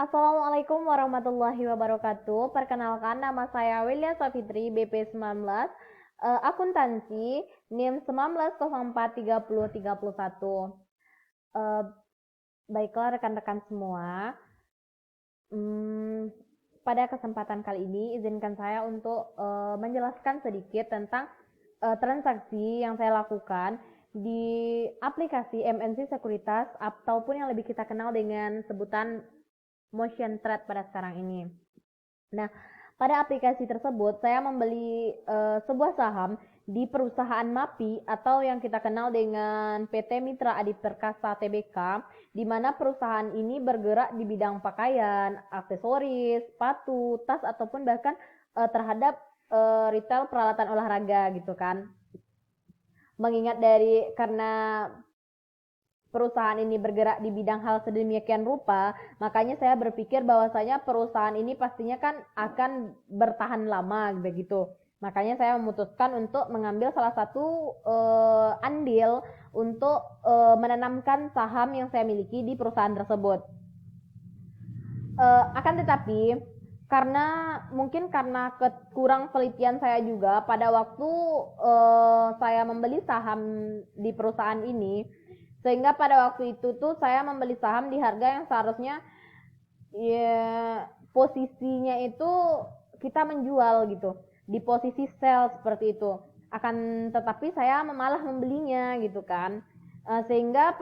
Assalamualaikum warahmatullahi wabarakatuh. Perkenalkan, nama saya Wilya Safitri, BP 19, akuntansi, NIM 19043031. Eh, Baiklah rekan-rekan semua, hmm, pada kesempatan kali ini izinkan saya untuk menjelaskan sedikit tentang transaksi yang saya lakukan di aplikasi MNC Sekuritas ataupun yang lebih kita kenal dengan sebutan Motion Trade pada sekarang ini. Nah, pada aplikasi tersebut saya membeli sebuah saham di perusahaan MAPI atau yang kita kenal dengan PT Mitra Adi Perkasa Tbk, di mana perusahaan ini bergerak di bidang pakaian, aksesoris, sepatu, tas ataupun bahkan terhadap retail peralatan olahraga gitu kan. Mengingat karena perusahaan ini bergerak di bidang hal sedemikian rupa, makanya saya berpikir bahwasanya perusahaan ini pastinya kan akan bertahan lama begitu. Makanya saya memutuskan untuk mengambil salah satu andil untuk menanamkan saham yang saya miliki di perusahaan tersebut. Akan tetapi karena kurang pelitian saya juga pada waktu saya membeli saham di perusahaan ini, sehingga pada waktu itu tuh saya membeli saham di harga yang seharusnya ya posisinya itu kita menjual gitu, di posisi sell seperti itu. Akan tetapi saya malah membelinya gitu kan. Sehingga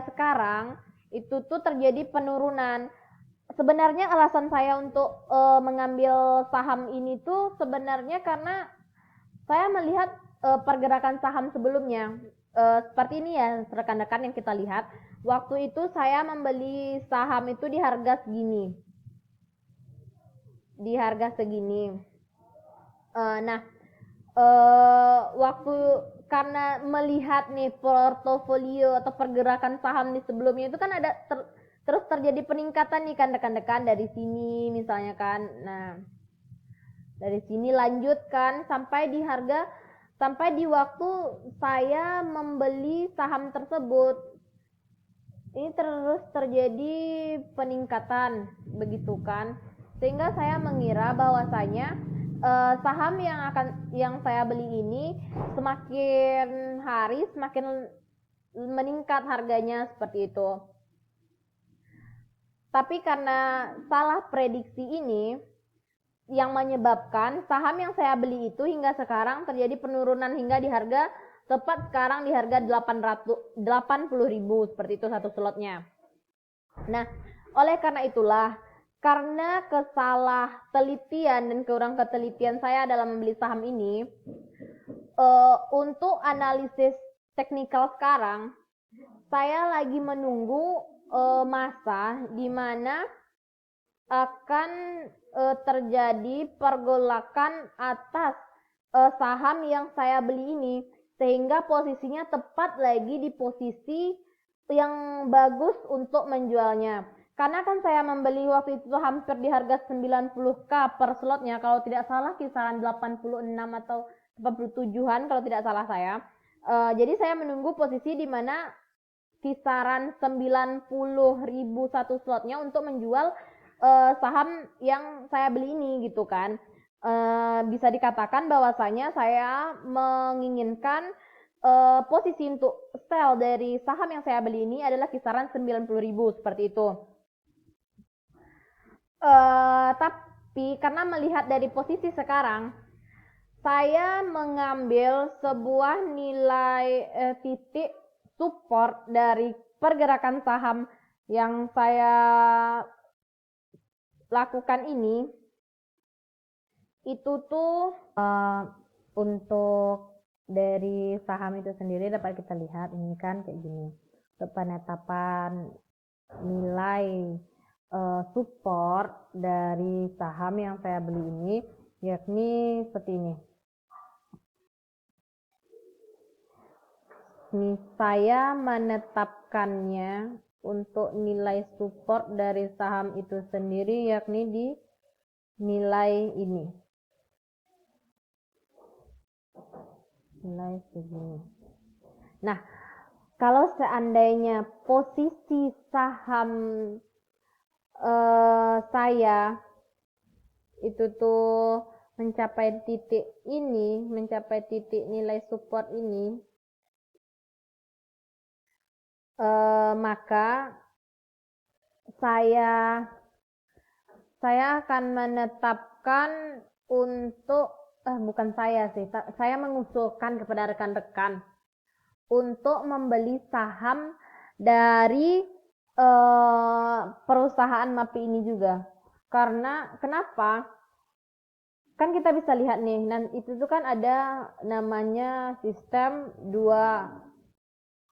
sekarang itu tuh terjadi penurunan. Sebenarnya alasan saya untuk mengambil saham ini tuh sebenarnya karena saya melihat pergerakan saham sebelumnya. Seperti ini ya rekan-rekan yang kita lihat. Waktu itu saya membeli saham itu di harga segini. Di harga segini. Nah, waktu karena melihat nih portofolio atau pergerakan saham di sebelumnya itu kan ada terus terjadi peningkatan nih kan rekan-rekan dari sini misalnya kan. Nah, dari sini lanjutkan sampai di waktu saya membeli saham tersebut. Ini terus terjadi peningkatan begitu kan. Sehingga saya mengira bahwasanya saham yang saya beli ini semakin hari semakin meningkat harganya seperti itu. Tapi karena salah prediksi ini yang menyebabkan saham yang saya beli itu hingga sekarang terjadi penurunan hingga di harga tepat sekarang di harga 80.000 seperti itu satu slotnya. Nah, oleh karena itulah, karena kesalah telitian dan kurang ketelitian saya dalam membeli saham ini, untuk analisis teknikal sekarang saya lagi menunggu masa di mana akan terjadi pergolakan atas saham yang saya beli ini, sehingga posisinya tepat lagi di posisi yang bagus untuk menjualnya. Karena kan saya membeli waktu itu hampir di harga 90k per slotnya, kalau tidak salah kisaran 86 atau 87-an kalau tidak salah saya. Jadi saya menunggu posisi di mana kisaran 90.000 satu slotnya untuk menjual saham yang saya beli ini gitu kan. Bisa dikatakan bahwasanya saya menginginkan posisi untuk sell dari saham yang saya beli ini adalah kisaran 90.000 seperti itu. Tapi karena melihat dari posisi sekarang, saya mengambil sebuah nilai titik support dari pergerakan saham yang saya lakukan ini itu tuh untuk dari saham itu sendiri dapat kita lihat ini kan kayak gini, penetapan nilai support dari saham yang saya beli ini yakni seperti ini. Ini saya menetapkannya untuk nilai support dari saham itu sendiri yakni di nilai ini, nilai segini. Nah, kalau seandainya posisi saham saya itu tuh mencapai titik ini, mencapai titik nilai support ini, maka saya akan menetapkan untuk bukan saya sih, saya mengusulkan kepada rekan-rekan untuk membeli saham dari perusahaan MAPI ini juga. Karena kenapa? Kan kita bisa lihat nih, itu tuh kan ada namanya sistem dua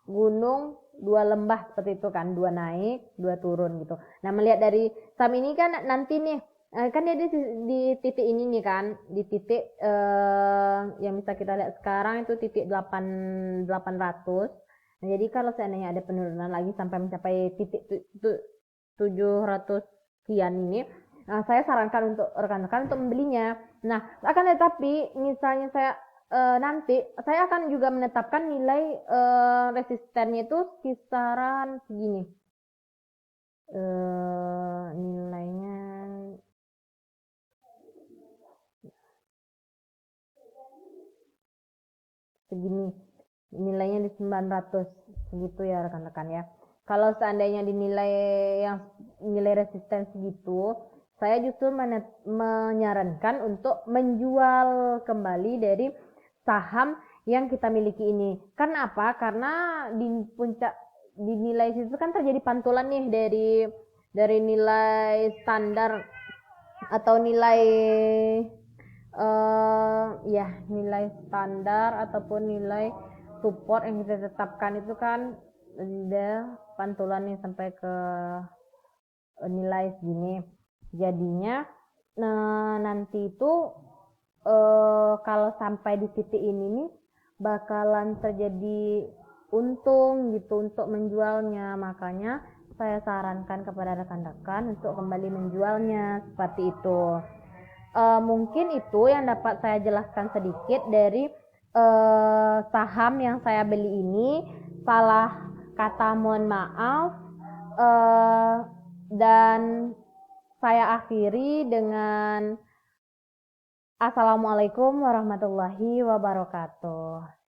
gunung, dua lembah seperti itu kan, dua naik, dua turun gitu. Nah, melihat dari saham ini kan nanti nih, kan dia di titik ini nih kan, di titik yang bisa kita lihat sekarang itu titik 800. Nah, jadi kalau seandainya ada penurunan lagi sampai mencapai titik 700 sekian ini, saya sarankan untuk rekan-rekan untuk membelinya. Nah, akan tetapi misalnya saya nanti saya akan juga menetapkan nilai resistennya itu kisaran segini. Nilainya segini. Nilainya di 900 segitu ya rekan-rekan ya. Kalau seandainya dinilai yang nilai resisten segitu, saya justru menyarankan untuk menjual kembali dari saham yang kita miliki ini. Karena apa? Karena di puncak di nilai situ kan terjadi pantulan nih dari nilai standar atau nilai ya nilai standar ataupun nilai support yang kita tetapkan itu kan ada pantulan nih sampai ke nilai segini. Jadinya nanti itu kalau sampai di titik ini nih bakalan terjadi untung gitu untuk menjualnya. Makanya saya sarankan kepada rekan-rekan untuk kembali menjualnya seperti itu. Mungkin itu yang dapat saya jelaskan sedikit dari saham yang saya beli ini. Salah kata mohon maaf, dan saya akhiri dengan Assalamualaikum warahmatullahi wabarakatuh.